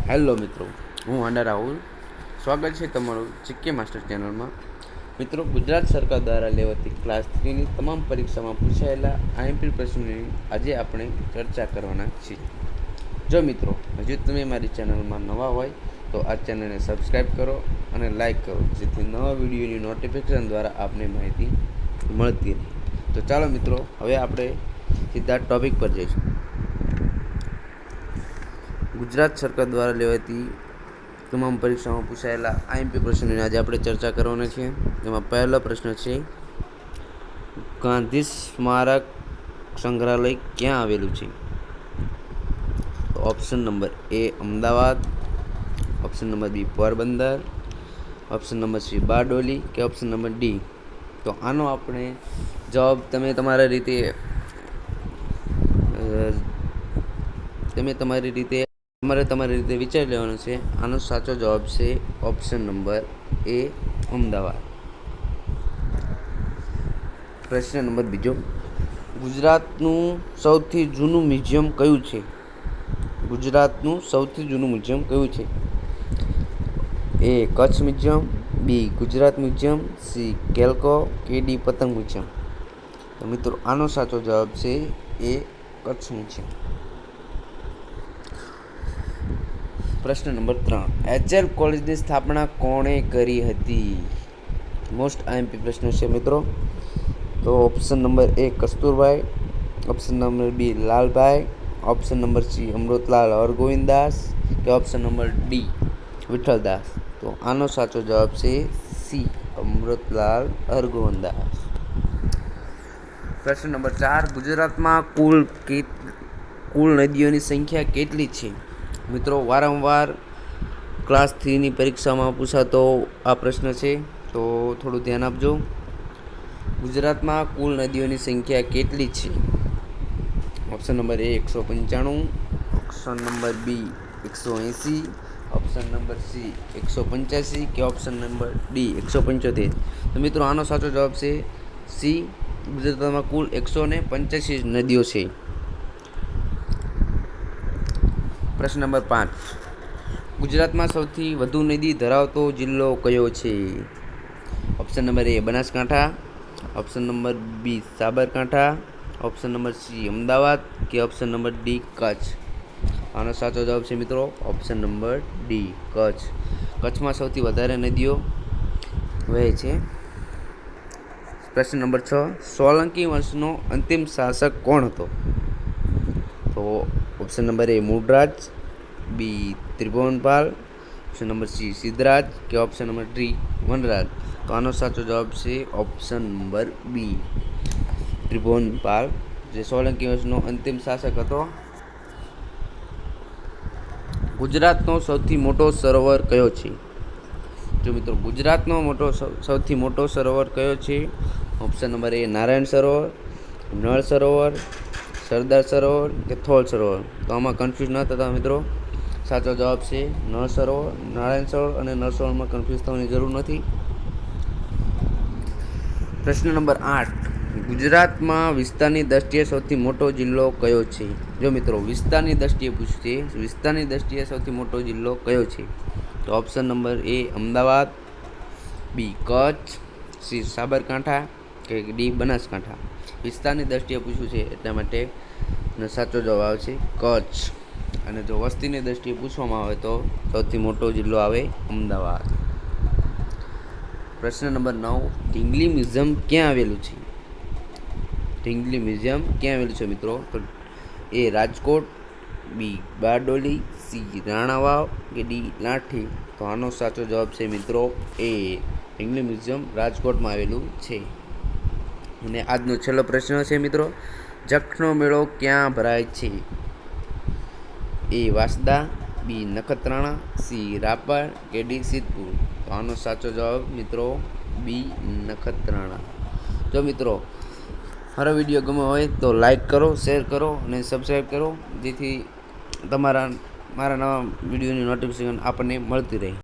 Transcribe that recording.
Hello મિત્રો, હું અંડા રાહુલ. સ્વાગત છે તમારું જીકે માસ્ટર ચેનલમાં. મિત્રો, ગુજરાત સરકાર દ્વારા લેવાતી ક્લાસ 3ની તમામ પરીક્ષામાં પૂછાયેલા આઈએમપી પ્રશ્નોની આજે આપણે ચર્ચા કરવાના છીએ. જો મિત્રો હજુ તમે મારી ચેનલમાં નવા હોય તો આ ચેનલને સબસ્ક્રાઈબ કરો અને લાઈક કરો, જેથી નવા વિડીયોની નોટિફિકેશન દ્વારા આપને માહિતી મળતી રહે. તો ચાલો મિત્રો, હવે આપણે સીધા ટોપિક પર જઈશું. ગુજરાત સરકાર દ્વારા લેવાતી તમામ પરીક્ષામાં પૂછાયેલા આઈએમપી પ્રશ્નોની આજે આપણે ચર્ચા કરવાના છીએ. એમાં પહેલો પ્રશ્ન છે, ગાંધી સ્મારક સંગ્રહાલય ક્યાં આવેલું છે? તો option number A Ahmedabad, option number B Porbandar, option number C Bardoli કે ઓપ્શન નંબર ડી. તો આનો આપણે જવાબ તમારી રીતે વિચારી લેવાનો છે. આનો સાચો જવાબ છે ઓપ્શન નંબર એ અમદાવાદ. પ્રશ્ન નંબર બીજો, ગુજરાતનું સૌથી જૂનું મ્યુઝિયમ કયું છે? ગુજરાતનું સૌથી જૂનું મ્યુઝિયમ કયું છે? એ કચ્છ મ્યુઝિયમ, બી ગુજરાત મ્યુઝિયમ, સી કેલ્કો કે ડી પતંગ મ્યુઝિયમ. તો મિત્રો આનો સાચો જવાબ છે એ કચ્છ મ્યુઝિયમ. પ્રશ્ન નંબર 3, એચએલ કોલેજની સ્થાપના કોણે કરી હતી? મોસ્ટ આઈએમપી પ્રશ્ન છે મિત્રો. તો option number A Kasturbhai, option number B Lalbhai, option number C Amritlal Hargovindas કે ઓપ્શન નંબર ડી વિઠ્ઠલદાસ. તો આનો સાચો જવાબ છે સી અમૃતલાલ હરગોવિંદાસ. પ્રશ્ન નંબર 4, ગુજરાતમાં કુલ નદીઓની સંખ્યા કેટલી છે? મિત્રો, વારંવાર ક્લાસ 3ની પરીક્ષામાં પૂછાતો આ પ્રશ્ન છે, તો થોડું ધ્યાન આપજો. ગુજરાતમાં કુલ નદીઓની સંખ્યા કેટલી છે? Option number A 195, option number B 180, option number C 185 કે ઓપ્શન નંબર ડી 175. તો મિત્રો આનો સાચો જવાબ છે સી, ગુજરાતમાં કુલ 185 નદીઓ છે. પ્રશ્ન નંબર 5, ગુજરાતમાં સૌથી વધુ નદી ધરાવતો જિલ્લો કયો છે? Option number A Banaskantha, option number B Sabarkantha, option number C Ahmedabad કે ઓપ્શન નંબર ડી કચ્છ. આનો સાચો જવાબ છે મિત્રો ઓપ્શન નંબર ડી કચ્છ. કચ્છમાં સૌથી વધારે નદીઓ વહે છે. પ્રશ્ન નંબર 6, સોલંકી વંશનો અંતિમ શાસક કોણ હતો? તો ઓપ્શન નંબર એ મૂળરાજ, બી ત્રિભુવનપાલ, ઓપ્શન નંબર સી સિદ્ધરાજ કે ઓપ્શન નંબર ડી વનરાજ. તો આનો સાચો જવાબ છે ઓપ્શન નંબર બી ત્રિભુવનપાલ, જે સોલંકી વંશનો અંતિમ શાસક હતો. ગુજરાતનો સૌથી મોટો સરોવર કયો છે? જો મિત્રો, ગુજરાતનો સૌથી મોટો સરોવર કયો છે? ઓપ્શન નંબર એ નારાયણ સરોવર, નળ સરોવર, સરદાર સરોવર કે થોલ સરોવર. તો આમાં કન્ફ્યુઝ ન થતા મિત્રો, સાચો જવાબ છે નળ સરોવર. નારાયણ સરોવર અને નળ સરોવરમાં કન્ફ્યુઝ થવાની જરૂર નથી. પ્રશ્ન નંબર 8, ગુજરાતમાં વિસ્તારની દ્રષ્ટિએ સૌથી મોટો જિલ્લો કયો છે? જો મિત્રો, વિસ્તારની દ્રષ્ટિએ પૂછશે, વિસ્તારની દ્રષ્ટિએ સૌથી મોટો જિલ્લો કયો છે? તો option number A Ahmedabad, B Kutch, C Sabarkantha કે ડી બનાસકાંઠા. વિસ્તારની દ્રષ્ટિએ પૂછ્યું છે એટલા માટે સાચો જવાબ આવે છે કચ્છ. અને જો વસ્તીની દ્રષ્ટિએ પૂછવામાં આવે તો સૌથી મોટો જિલ્લો આવે અમદાવાદ. પ્રશ્ન નંબર 9, ઢીંગલી મ્યુઝિયમ ક્યાં આવેલું છે? ઢીંગલી મ્યુઝિયમ ક્યાં આવેલું છે મિત્રો? તો એ રાજકોટ, બી બારડોલી, સી રાણાવાવ કે ડી લાઠી. તો આનો સાચો જવાબ છે મિત્રો એ ઢીંગલી મ્યુઝિયમ રાજકોટમાં આવેલું છે. અને આજનો છેલ્લો પ્રશ્ન છે મિત્રો, જખનો મેળો ક્યાં ભરાય છે? એ વાંસદા, બી નખત્રાણા, સી રાપર કે ડી સિદ્ધપુર. તો આનો સાચો જવાબ મિત્રો બી નખત્રાણા. જો મિત્રો મારો વિડીયો ગમ્યો હોય તો લાઈક કરો, શેર કરો અને સબસ્ક્રાઈબ કરો, જેથી મારા નવા વિડીયોની નોટિફિકેશન આપણને મળતી રહે.